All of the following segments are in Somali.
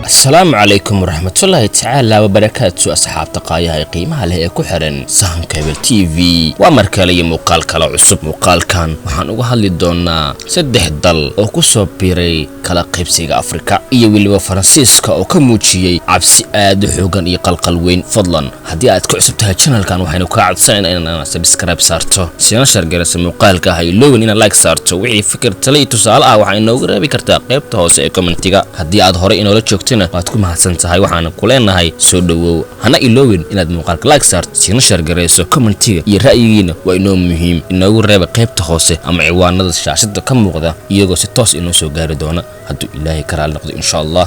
السلام عليكم ورحمة الله تعالى وبركاته أصحاب تقايا قيمة له كحرن سان كابل تي في ومركلي مقال كلا عصب مقال كان وحن وهالي دونا سدح الضل أو كسب بيري كلا قيبسيغ أفريقيا يولي فرانسيسكا أو كموتشي عبسي آد حوغان يقلقل وين فضلا هدي آد كعصبتها channel كان وحين وكاعد ساين أنا سبسكرايب سارتو سينشر جرس مقال كهاي لون إن لايك سارتو وعي فكر تلي تسأل وحين نوغرا بكرتا قيبته سيكومنتيغا هدي آد هوري إنو لتشوكتين waad ku mahadsantahay waxaan ku leenahay soo dhawow hana iloowin inaad muuqaalka like saarto sina share gareyso commentiga iyo ra'yigiina waa inoo muhiim inoogu reeba qaybta hoose ama ciwaanada shaashada ka muuqda iyagoo si toos inoo soo gaari doona hadduu ilaahay ka raali noqdo insha Allah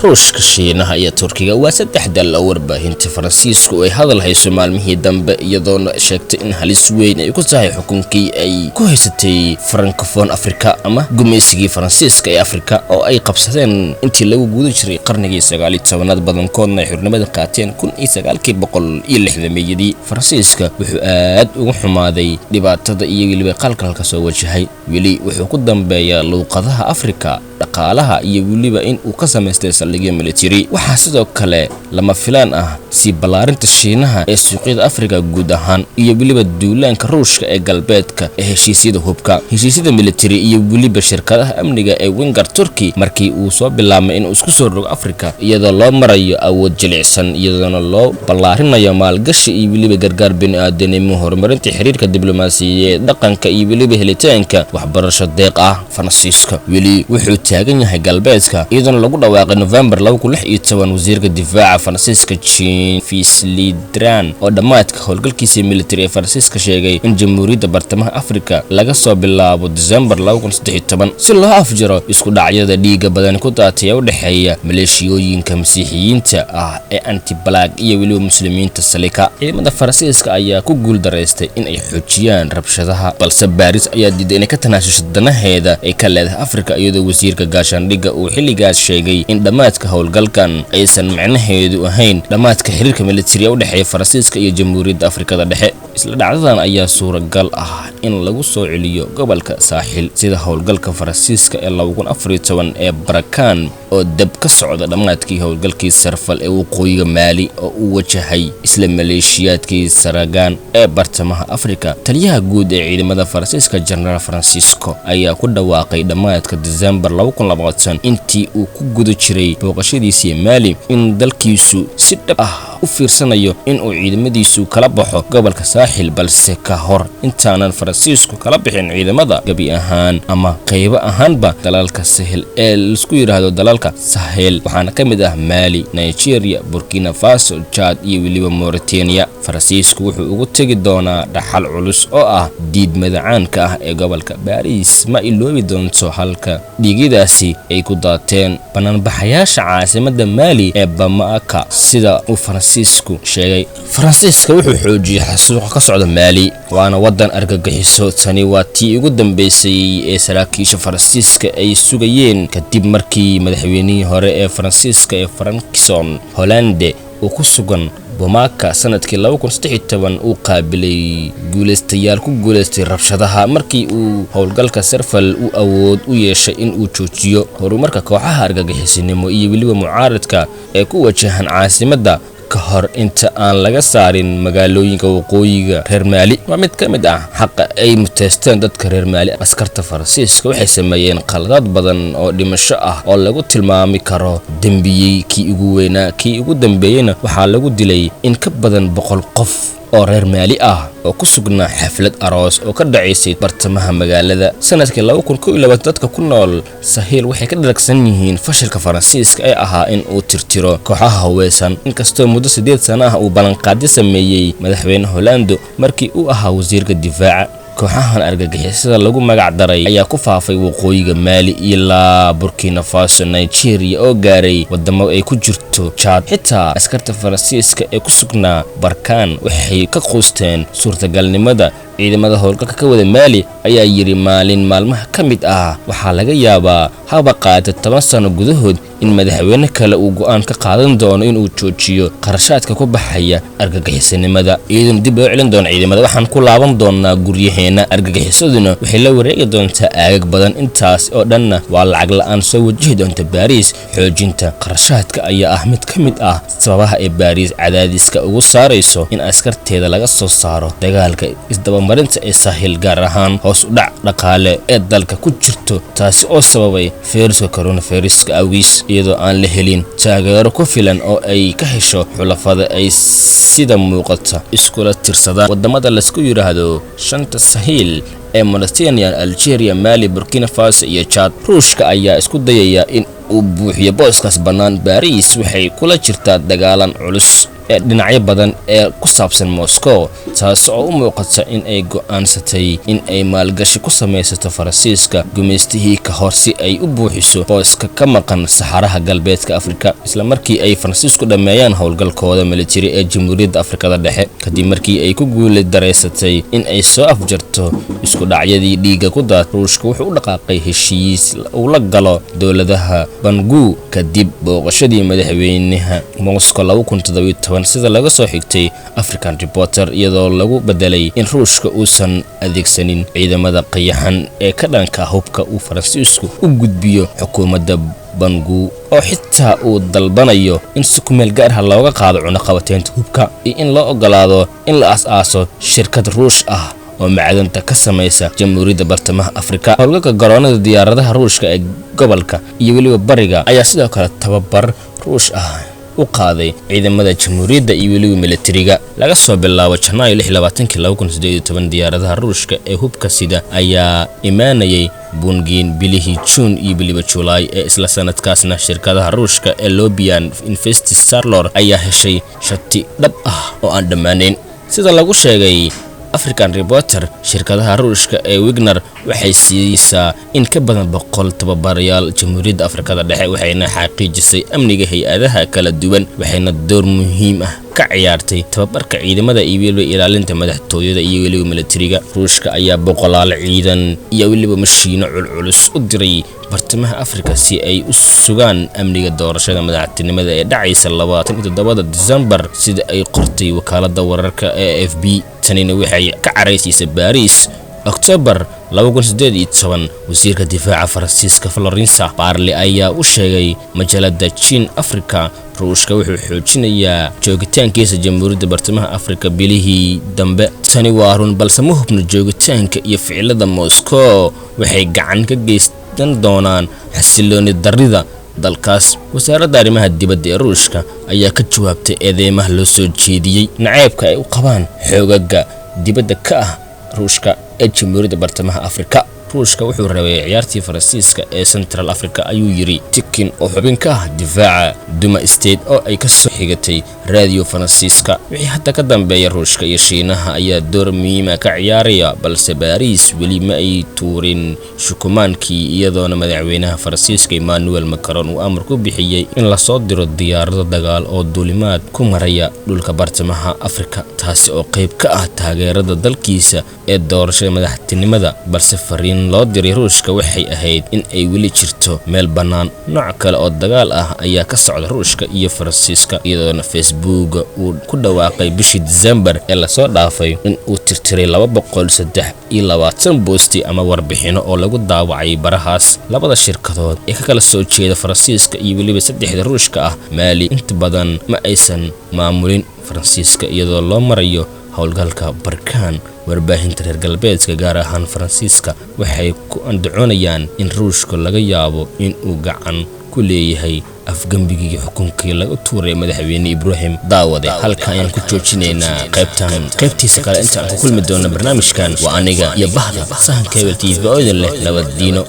ruushka shiinaha iyo turkiga waa saddex dal oo warbaahinta faransiisku ay hadal hayso maalmihii dambe iyadoo sheegtay in halis weyn ay ku tahay xukunkii ay ku haysatay francophone Afrika ama gumeysigii faransiiska ee Afrika oo ay qabsadeen intii lagu guudo jiray qarnigii 19aad badankoodna xurnimada qaateen 1960 faransiiska wuxuu aad ugu xumaaday dhibaatada iyo weliba qalqalka soo wajahay weli wuxuu ku dambeeyaa luuqadaha Afrika dhaqaalaha iyo weliba in uu ka sameystay saldhigyo military waxa sidoo kale lama filaan ah si balaarinta shiinaha ee suuqyada Afrika guud ahaan iyo weliba duulaanka ruushka ee galbeedka ee heshiisyada hubka heshiisyada military iyo weliba shirkadaha amniga ee Wenger Turkey markii uu soo bilaabay in uu isku soo rogo Afrika iyadoo loo marayo awood jilicsan iyadoo loo balaarinayo maalgashi iyo weliba gargaar bini'aadanimo horumarinta xiriirka diblomaasiyadeed dhaqanka iyo weliba helitaanka waxbarasho deeq ah Faransiiska weli wuxuu taagan yahay galbeedka iyadoo lagu dhawaaqay November 2016 wasiirka difaaca Faransiiska Jean-Yves Le Drian oo dhamaadka howlgalkiisa military ee Faransiiska sheegay in Jamhuuriyadda Bartamaha Afrika laga soo bilaabo December 2013 si loo afjaro isku dhacyada dhiiga badan ku daatay u dhaxeeya maleeshiyooyinka masiixiyiinta ah ee anti-black iyo weliba muslimiinta salika ciidamada Faransiiska ayaa ku guul dareystay in ay xoojiyaan rabshadaha balse Paris ayaa diiday in ka tanaasusho danaheeda ay ka leedahay Afrika iyadoo wasiirka gaashaandhigga uu xilligaas sheegay in dhamaadka howlgalkan aysan macnaheedu ahayn dhamaadka xiriirka military u dhaxeeya Faransiiska iyo Jamhuuriyadda Afrikada Dhexe isla dhacdadan ayaa suuragal ah in lagu soo celiyo gobolka saaxil sida howlgalka Faransiiska ee 2014 ee Barakan oo dab ka socda dhamaadkii howlgalkii Sarfal ee waqooyiga Mali oo uu wajahay isla maleeshiyaadkii Saragan ee Bartamaha Afrika taliyaha guud ee ciidamada Faransiiska General Francisco ayaa ku dhawaaqay dhamaadka December 2020 intii uu ku gudo jiray booqashadiisii Mali in dalkiisu si dhab ah u fiirsanayo in uu ciidamadiisu kala baxo gobolka saaxil balse ka hor intaanan Faransiisku kala bixin ciidamada gabi ahaan ama qayb ahaanba dalalka Sahel ee isku yiraahdo dalalka Sahel waxaana kamid ah Mali, Nigeria, Burkina Faso, Chad iyo weliba Mauritania Faransiisku wuxuu ugu tagi doonaa dhaxal culus oo ah diidmada caanka ah ee gobolka Paris ma iloobi doonto halka dhigidaasi ay ku daateen bananbaxayaasha caasimada Mali ee Bamako sida uu Faransiisku sheegay Faransiiska wuxuu xoojiyay xasuuqa ka socda Mali waana wadan argagixiso tani waa tii ugu dambeysay ee saraakiisha Faransiiska ay sugayeen kadib markii madaxweynihii hore ee Faransiiska ee François Hollande uu ku sugan Bamako sanadkii 2013 uu qaabilay guuleystayaal ku guuleystay rabshadaha markii uu howlgalka Sarfal uu awood u yeeshay in uu joojiyo horumarka kooxaha argagixisinimo iyo weliba mucaaradka ee ku wajahan caasimadda ka hor inta aan laga saarin magaalooyinka waqooyiga reer Mali waa mid ka mid ah xaq ay muteesteen dadka reer Mali askarta Faransiiska waxay sameeyeen qaladaad badan oo dhimasho ah oo lagu tilmaami karo dambiyay kii ugu weynaa kii ugu dambeeyayna waxaa lagu dilay in ka badan 100 qof oo reer Mali ah oo ku sugnaa xaflad aroos oo ka dhacaysay bartamaha magaalada sanadkii 2021 dadka ku nool Sahel waxay ka dhalagsan yihiin fashilka Faransiiska ee ahaa in uu tirtiro kooxaha haweysan inkastoo muddo 8 sano ah uu balan qaadi sameeyay madaxweyne Hollande markii uu ahaa wasiirka difaaca kooxahan argagixisada lagu magac daray ayaa ku faafay waqooyiga Mali ilaa Burkina Faso, Nigeria oo gaaray wadamo ay ku jirto Chad. xitaa askarta Faransiiska ee ku sugnaa Barkan waxay ka qoosteen suurtagalnimada ciidamada howlgalka ka wada Mali ayaa yiri maalin maalmaha ka mid ah waxaa laga yaabaa haba qaata 10 sano gudahood in madaxweyne kale uu go'aan ka qaadan doono in uu joojiyo qarashaadka ku baxaya argagixisanimada. Ciidan dib loo celin doono ciidamada waxaan ku laaban doonaa guryaheena. Argagixisaduna waxay la wareegi doontaa aagag badan, intaas oo dhanna waa lacag la'aan soo wajihi doonta Paris. Xoojinta qarashaadka ayaa ah mid ka mid ah sababaha ay Paris cadaadiska ugu saarayso in askarteeda laga soo saaro dagaalka isdabamarinta ee Sahel, gaar ahaan hoos u dhac dhaqaale ee dalka ku jirto, taasi oo sababay fayraska coronavirus awgiis. iyadoo aan la helin taageero ku filan oo ay ka hesho xulafada ay sida muuqata iskula tirsadaan wadamada la isku yiraahdo shanta Sahel ee Mauritania, Algeria, Mali, Burkina Faso iyo Chad. Ruushka ayaa isku dayaya in uu buuxiyo booskaas bannaan. Paris waxay kula jirtaa dagaalan culus ee dhinacyo badan ee ku saabsan Moscow, taas oo u muuqata in ay go'aansatay in ay maalgashi ku samaysato Faransiiska gumeystihii ka hor si ay u buuxiso booska ka maqan saxaraha galbeedka Afrika, isla markii ay Faransiisku dhameeyaan howlgalkooda military ee Jamhuuriyadda Afrikada Dhexe kadib markii ay ku guuldareysatay in ay soo afjarto isku dhacyadii dhiiga ku daad. Ruushka wuxuu u dhaqaaqay heshiis uu la galo dowladaha Bangu kadib booqashadii madaxweynaha Moscow 2017 sida laga soo xigtay African Reporter, iyadoo lagu bedelay in Ruushka uusan adeegsanin ciidamada qayaxan ee ka dhanka hubka uu Faransiisku u gudbiyo xukuumadda Bangu, oo xitaa uu dalbanayo in si ku meel gaar ah looga qaado cunaqabateynta hubka iyo in loo ogolaado in la aaso shirkad Ruush ah oo macdanta ka samaysa Jamhuuriyadda Bartamaha Afrika. Howlgalka garoonada diyaaradaha Ruushka ee gobolka iyo weliba bariga ayaa sidoo kale tababar Ruush ah u qaaday ciidamada Jamhuuriyadda iyo weliba militariga. laga soo bilaabo Janaayo 2018 diyaaradaha Ruushka ee hubka sida ayaa imaanayay Bungin bilihii June iyo biliba July ee isla sanadkaasna. shirkadaha Ruushka ee Lobian Investisarlor ayaa heshay shati dhab ah oo aan dhamaaneyn. sida lagu sheegay African Reporter, shirkadaha Ruushka ee Wagner waxay siisaa in ka badan 100 tababarayaal Jamhuuriyadda Afrikada Dhexe, waxayna xaqiijisay amniga hay'adaha kala duwan, waxayna door muhiim ah ka ciyaartay tababarka ciidamada iyo weliba ilaalinta madaxtooyada iyo weliba militariga. Ruushka ayaa boqolaal ciidan iyo weliba mashiino culculus u diray bartamaha Afrika si ay u sugaan amniga doorashada madaxtinimada ee dhacaysa 27 December, sida ay qortay wakaaladda wararka ee AFP. tanina waxay ka caraysay Paris. October 2018, wasiirka difaaca Faransiiska Florence Parly ayaa u sheegay majalada Chin Africa Ruushka wuxuu xoojinayaa joogitaankiisa Jamhuuriyadda Bartamaha Afrika bilihii dambe. tani waa run, balse ma hubno joogitaanka iyo ficilada Moscow waxay gacan ka geystan doonaan xasilooni darrida dalkaas. wasaaradda arrimaha dibadda ee Ruushka ayaa ka jawaabtay eedeymaha loo soo jeediyay naceebka ay u qabaan xoogaga dibadda ka ah Ruushka ee Jamhuuriyadda Bartamaha Afrika. Ruushka wuxuu rabay ciyaartii Faransiiska ee Central Africa ayuu yiri Tikin oo xubin ka ah difaaca Duma State oo ay ka soo xigatay Radio Faransiiska. wixii hadda ka dambeeya Ruushka iyo Shiinaha ayaa door muhiim ah ka ciyaaraya, balse Paris weli ma ay tuurin shukumaankii, iyadoona madaxweynaha Faransiiska Emmanuel Macron uu amar ku bixiyay in la soo diro diyaarado dagaal oo duulimaad ku maraya dhulka Bartamaha Afrika, taasi oo qayb ka ah taageerada dalkiisa ee doorashada madaxtinimada. balse fariin loo diray Ruushka waxay ahayd in ay weli jirto meel bannaan. nooc kale oo dagaal ah ayaa ka socda Ruushka iyo Faransiiska, iyadoona Facebook uu ku dhawaaqay bishii December ee la soo dhaafay in uu tirtiray 223 boosti ama warbixino oo lagu daawacay barahaas. labada shirkadood ee ka kala soo jeeda Faransiiska iyo weliba saddexda Ruushka ah Mali inta badan ma aysan maamulin Faransiiska iyadoo loo marayo howlgalka Barkan. warbaahinta reer galbeedka gaar ahaan Faransiiska waxay ku andacoonayaan in Ruushka laga yaabo in uu gacan ku leeyahay afgambigii xukunkii laga tuuray madaxweyne Ibrahim Daawade. halka ayaan ku joojinaynaa qaybtiisa kale inta aan ku kulmi doono barnaamijkan. waa aniga iyo bahda Sahan Cable TV oo idin leh nabad diino.